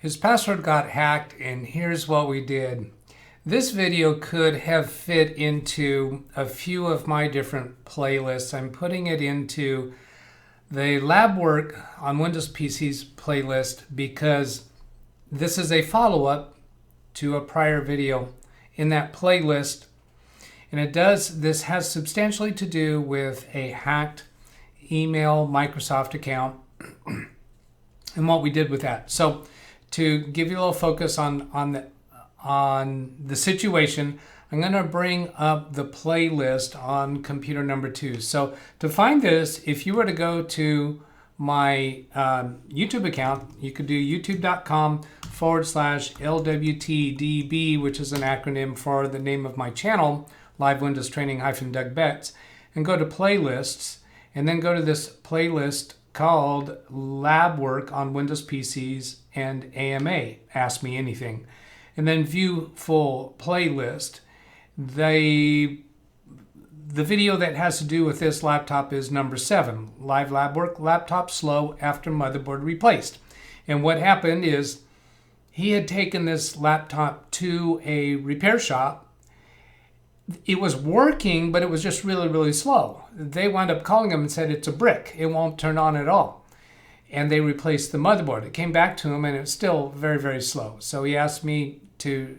His password got hacked, and here's what we did. This video could have fit into a few of my different playlists. I'm putting it into the lab work on Windows PCs playlist because this is a follow-up to a prior video in that playlist. And this has substantially to do with a hacked email Microsoft account and what we did with that. So to give you a little focus on the situation, I'm going to bring up the playlist on computer number 2. So to find this, if you were to go to my YouTube account, you could do youtube.com/LWTDB, which is an acronym for the name of my channel, LiveWindowsTraining-DougBetts, and go to playlists, and then go to this playlist called Lab Work on Windows PCs and AMA, Ask Me Anything, and then view full playlist. The video that has to do with this laptop is number 7, Live Lab Work, laptop slow after motherboard replaced. And what happened is he had taken this laptop to a repair shop. It was working, but it was just really, really slow. They wound up calling him and said, it's a brick. It won't turn on at all. And they replaced the motherboard. It came back to him, and it's still very, very slow. So he asked me to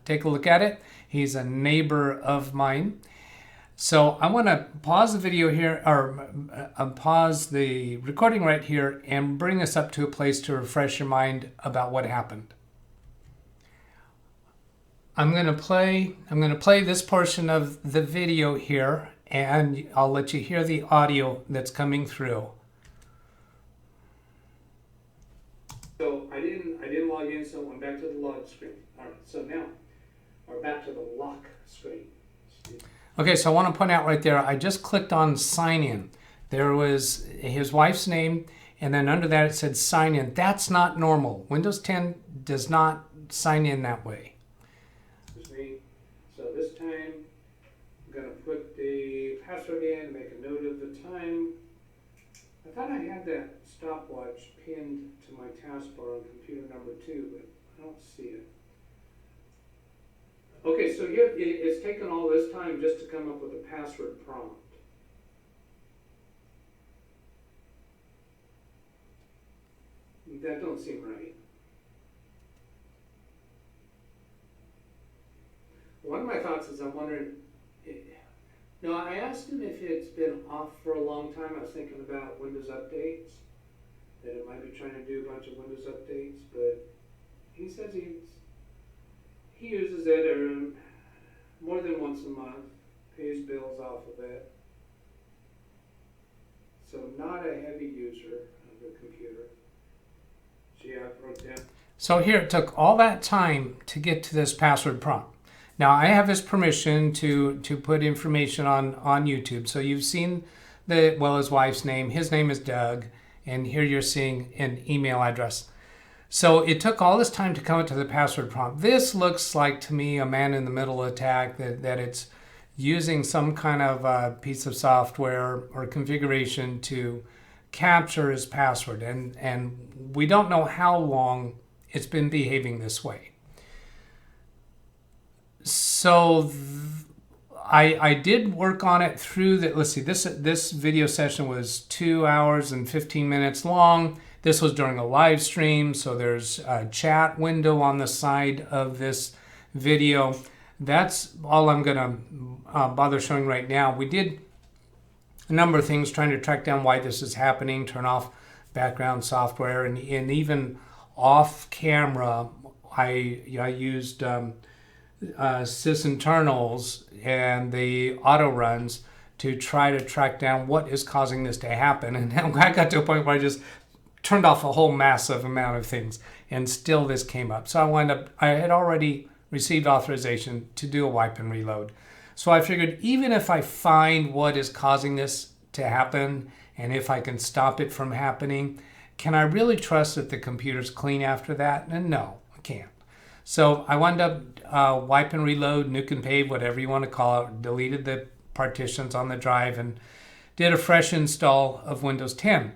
take a look at it. He's a neighbor of mine. So I want to pause the video here, or pause the recording right here, and bring us up to a place to refresh your mind about what happened. I'm going to play this portion of the video here, and I'll let you hear the audio that's coming through. So I didn't log in, so I went back to the log screen. All right, so now we're back to the lock screen. Okay, so I want to point out right there, I just clicked on sign in. There was his wife's name, and then under that it said sign in. That's not normal. Windows 10 does not sign in that way. So this time I'm going to put the password in, make a note of the time. I thought I had that stopwatch pinned to my taskbar on computer number 2, but I don't see it. Okay, so here it's taken all this time just to come up with a password prompt. That don't seem right. One of my thoughts is I'm wondering, no, I asked him if it's been off for a long time. I was thinking about Windows updates, that it might be trying to do a bunch of Windows updates, but he says he uses it more than once a month, pays bills off of it. So not a heavy user of the computer. So yeah, I wrote down. So here it took all that time to get to this password prompt. Now I have his permission to put information on YouTube. So you've seen his wife's name. His name is Doug, and here you're seeing an email address. So it took all this time to come up to the password prompt. This looks like to me a man-in-the-middle attack, that it's using some kind of piece of software or configuration to capture his password, and we don't know how long it's been behaving this way. So I did work on it through the, let's see, this video session was 2 hours and 15 minutes long. This was during a live stream, so there's a chat window on the side of this video. That's all I'm gonna bother showing right now. We did a number of things trying to track down why this is happening, turn off background software, and even off camera, I used sysinternals and the auto runs to try to track down what is causing this to happen. And I got to a point where I just turned off a whole massive amount of things, and still this came up. So I had already received authorization to do a wipe and reload. So I figured, even if I find what is causing this to happen, and if I can stop it from happening, can I really trust that the computer's clean after that? And no, I can't. So I wound up wipe and reload, nuke and pave, whatever you want to call it, deleted the partitions on the drive, and did a fresh install of Windows 10.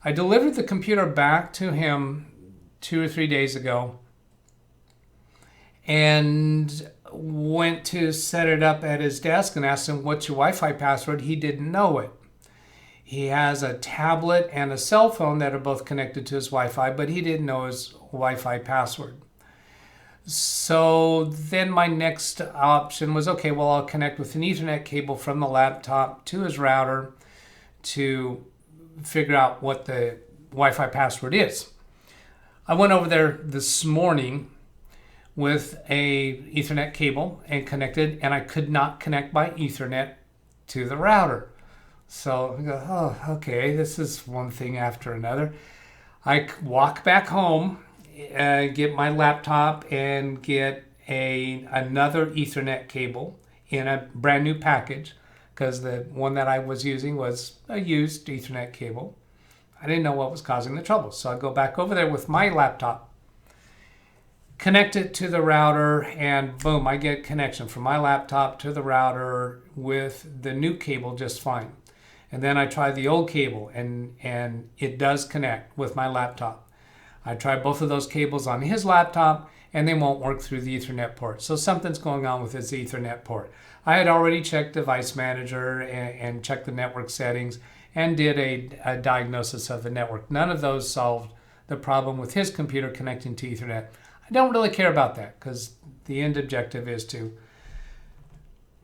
I delivered the computer back to him 2 or 3 days ago and went to set it up at his desk and asked him, what's your Wi-Fi password? He didn't know it. He has a tablet and a cell phone that are both connected to his Wi-Fi, but he didn't know his Wi-Fi password. So then my next option was, okay, well, I'll connect with an Ethernet cable from the laptop to his router to figure out what the Wi-Fi password is. I went over there this morning with a Ethernet cable and connected, and I could not connect by Ethernet to the router. So I go, oh, okay, this is one thing after another. I walk back home, get my laptop and get another Ethernet cable in a brand new package, because the one that I was using was a used Ethernet cable. I didn't know what was causing the trouble. So I go back over there with my laptop, connect it to the router, and boom, I get connection from my laptop to the router with the new cable just fine. And then I try the old cable, and it does connect with my laptop. I tried both of those cables on his laptop, and they won't work through the Ethernet port. So something's going on with his Ethernet port. I had already checked Device Manager and checked the network settings and did a diagnosis of the network. None of those solved the problem with his computer connecting to Ethernet. I don't really care about that, because the end objective is to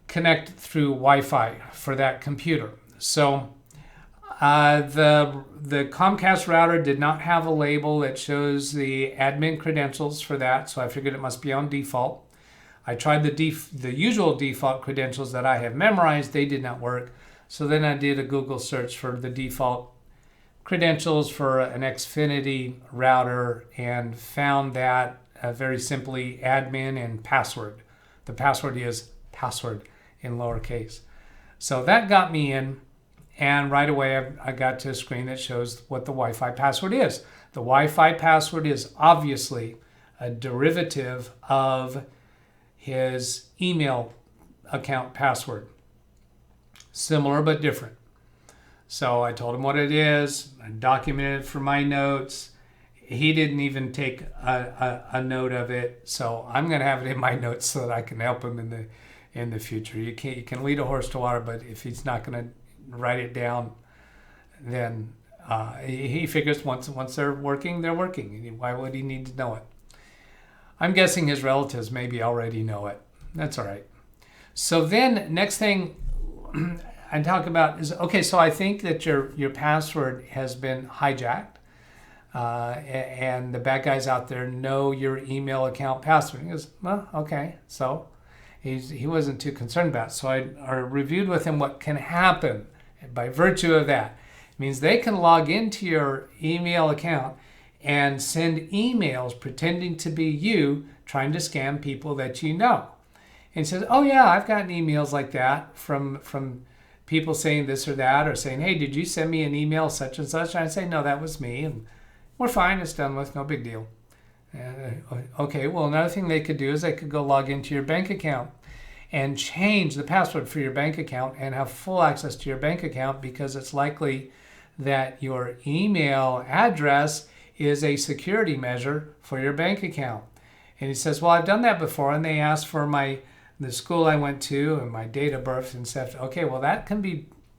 connect through Wi-Fi for that computer. So the Comcast router did not have a label that shows the admin credentials for that, so I figured it must be on default. I tried the usual default credentials that I have memorized. They did not work. So then I did a Google search for the default credentials for an Xfinity router and found that very simply admin and password. The password is password in lowercase. So that got me in, and right away I got to a screen that shows what the Wi-Fi password is. The Wi-Fi password is obviously a derivative of his email account password. Similar but different. So I told him what it is. I documented it for my notes. He didn't even take a note of it, so I'm going to have it in my notes so that I can help him in the future. You can lead a horse to water, but if he's not going to write it down, then he figures once they're working, they're working. Why would he need to know it? I'm guessing his relatives maybe already know it. That's all right. So then next thing I talk about is, okay, so I think that your password has been hijacked. And the bad guys out there know your email account password. He goes, well, okay. So he wasn't too concerned about it. So I reviewed with him what can happen by virtue of that. It means they can log into your email account and send emails pretending to be you, trying to scam people that you know. And he says, oh yeah, I've gotten emails like that from people saying this or that, or saying, hey, did you send me an email such and such? And I say, no, that was me. And we're fine, it's done with, no big deal. Okay, well, another thing they could do is they could go log into your bank account and change the password for your bank account and have full access to your bank account, because it's likely that your email address is a security measure for your bank account. And he says, well, I've done that before, and they asked for the school I went to and my date of birth and stuff. Okay, well, a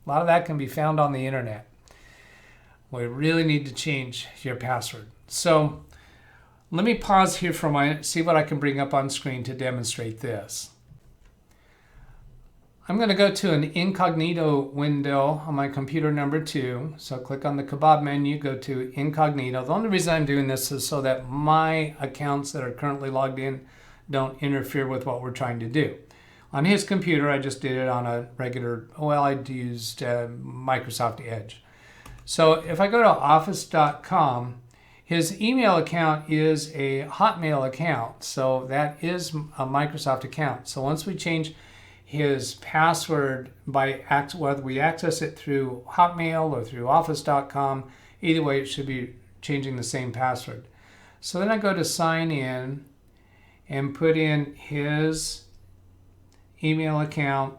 lot of that can be found on the internet. We really need to change your password. So let me pause here for a minute, see what I can bring up on screen to demonstrate this. I'm going to go to an incognito window on my computer number 2. So click on the kebab menu, go to incognito. The only reason I'm doing this is so that my accounts that are currently logged in don't interfere with what we're trying to do. On his computer, I just did it on a regular, I'd used Microsoft Edge. So if I go to office.com, his email account is a Hotmail account. So that is a Microsoft account. So once we change his password whether we access it through Hotmail or through office.com, either way it should be changing the same password. So then I go to sign in and put in his email account.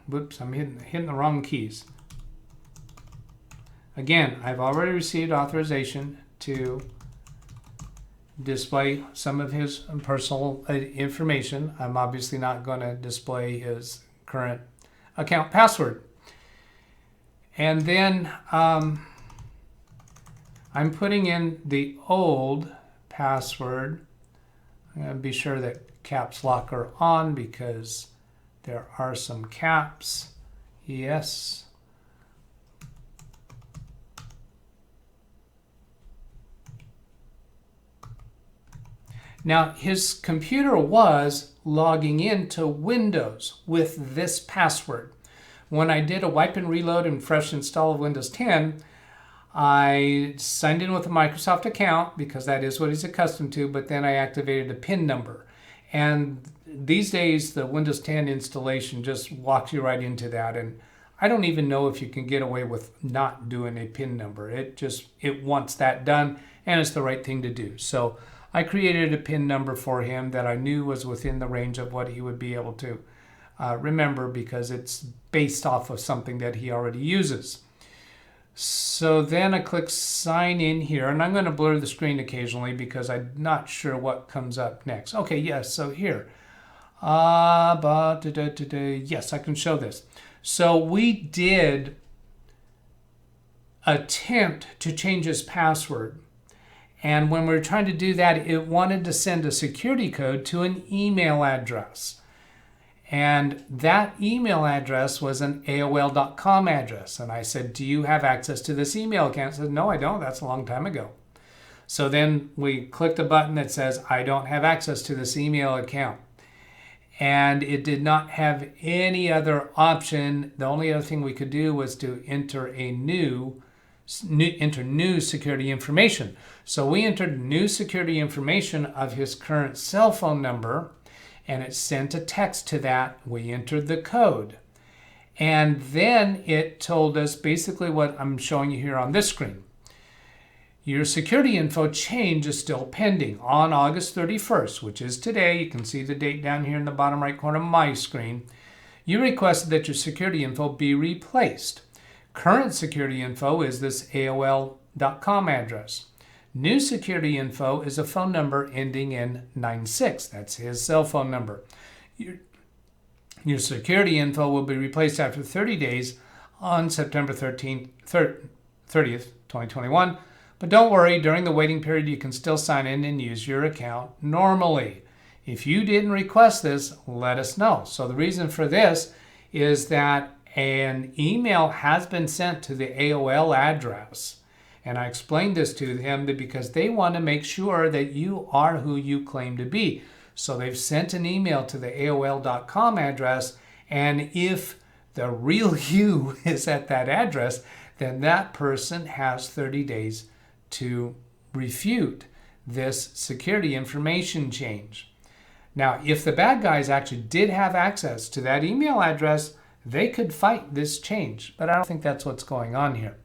Whoops, I'm hitting the wrong keys. Again, I've already received authorization to display some of his personal information. I'm obviously not going to display his current account password. And then I'm putting in the old password. I'm going to be sure that caps lock are on because there are some caps. Yes. Now, his computer was logging into Windows with this password. When I did a wipe and reload and fresh install of Windows 10, I signed in with a Microsoft account because that is what he's accustomed to, but then I activated a PIN number. And these days, the Windows 10 installation just walks you right into that. And I don't even know if you can get away with not doing a PIN number. It wants that done, and it's the right thing to do. So I created a PIN number for him that I knew was within the range of what he would be able to remember because it's based off of something that he already uses. So then I click sign in here, and I'm going to blur the screen occasionally because I'm not sure what comes up next. Okay, yes, so here. Yes, I can show this. So we did attempt to change his password. And when we were trying to do that, it wanted to send a security code to an email address. And that email address was an AOL.com address. And I said, do you have access to this email account? It said, no, I don't. That's a long time ago. So then we clicked a button that says, I don't have access to this email account. And it did not have any other option. The only other thing we could do was to enter new security information. So we entered new security information of his current cell phone number, and it sent a text to that. We entered the code. And then it told us basically what I'm showing you here on this screen. Your security info change is still pending on August 31st, which is today. You can see the date down here in the bottom right corner of my screen. You requested that your security info be replaced. Current security info is this AOL.com address. New security info is a phone number ending in 96. That's his cell phone number. Your security info will be replaced after 30 days on September 30th, 2021. But don't worry, during the waiting period, you can still sign in and use your account normally. If you didn't request this, let us know. So the reason for this is that an email has been sent to the AOL address. And I explained this to them because they want to make sure that you are who you claim to be. So they've sent an email to the AOL.com address, and if the real you is at that address, then that person has 30 days to refute this security information change. Now, if the bad guys actually did have access to that email address, they could fight this change, but I don't think that's what's going on here.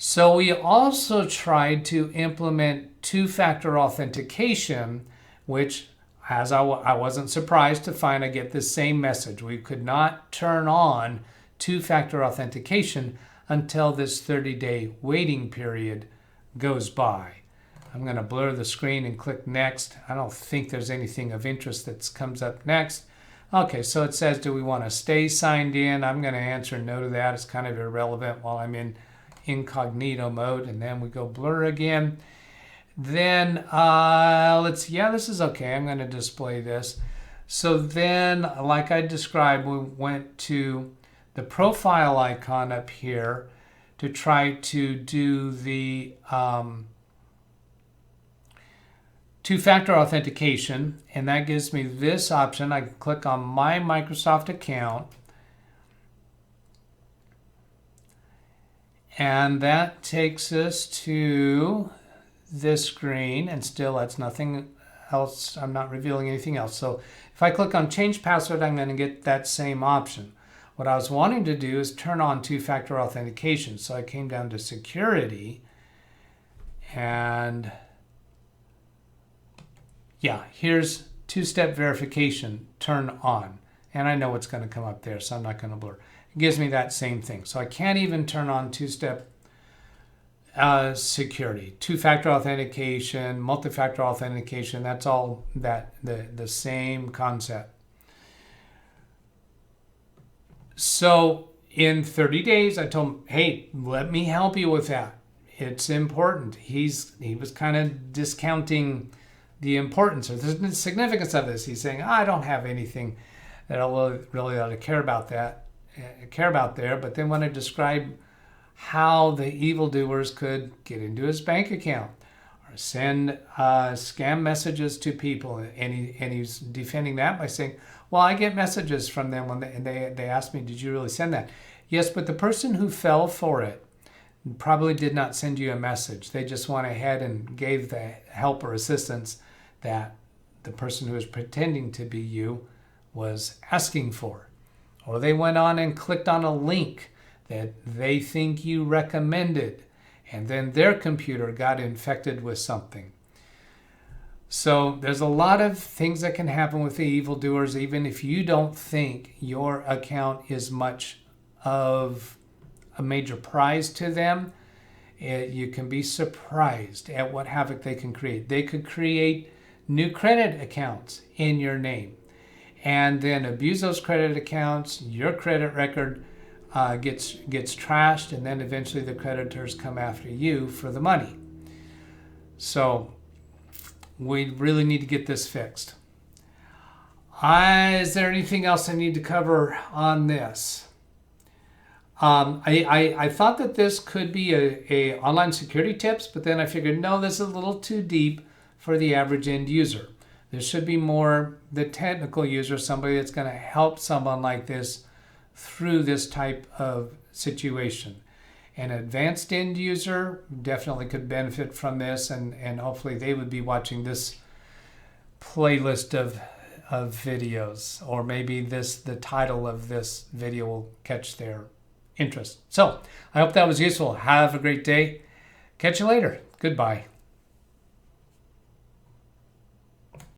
So we also tried to implement two-factor authentication, which, as I wasn't surprised to find, I get the same message. We could not turn on two-factor authentication until this 30-day waiting period goes by. I'm going to blur the screen and click next. I don't think there's anything of interest that comes up next. Okay, so it says, do we want to stay signed in? I'm going to answer no to that. It's kind of irrelevant while I'm in incognito mode. And then we go blur again. Then this is okay. I'm going to display this. So then, like I described, we went to the profile icon up here to try to do the two-factor authentication, and that gives me this option. I can click on my Microsoft account, and that takes us to this screen, and still that's nothing else. I'm not revealing anything else. So if I click on change password, I'm going to get that same option. What I was wanting to do is turn on two-factor authentication. So I came down to security, and yeah, here's two-step verification, turn on. and I know what's going to come up there, so I'm not going to blur. It gives me that same thing. So I can't even turn on two-step security, two-factor authentication, multi-factor authentication. That's all the same concept. So in 30 days, I told him, hey, let me help you with that. It's important. He was kind of discounting the importance or the significance of this. He's saying, I don't have anything that I really ought to care about there. But then when I described how the evildoers could get into his bank account or send scam messages to people, and he's defending that by saying, well, I get messages from them when they ask me, did you really send that? Yes, but the person who fell for it probably did not send you a message. They just went ahead and gave the help or assistance that the person who was pretending to be you was asking for. Or they went on and clicked on a link that they think you recommended, and then their computer got infected with something. So there's a lot of things that can happen with the evildoers, even if you don't think your account is much of a major prize to them. You can be surprised at what havoc they can create. They could create new credit accounts in your name and then abuse those credit accounts. Your credit record gets trashed, and then eventually the creditors come after you for the money. So we really need to get this fixed. Is there anything else I need to cover on this? I thought that this could be a online security tips, but then I figured, no, this is a little too deep for the average end user. There should be more the technical user, somebody that's going to help someone like this through this type of situation. An advanced end user definitely could benefit from this, and hopefully they would be watching this playlist of videos, or maybe the title of this video will catch their interest. So I hope that was useful. Have a great day. Catch you later. Goodbye.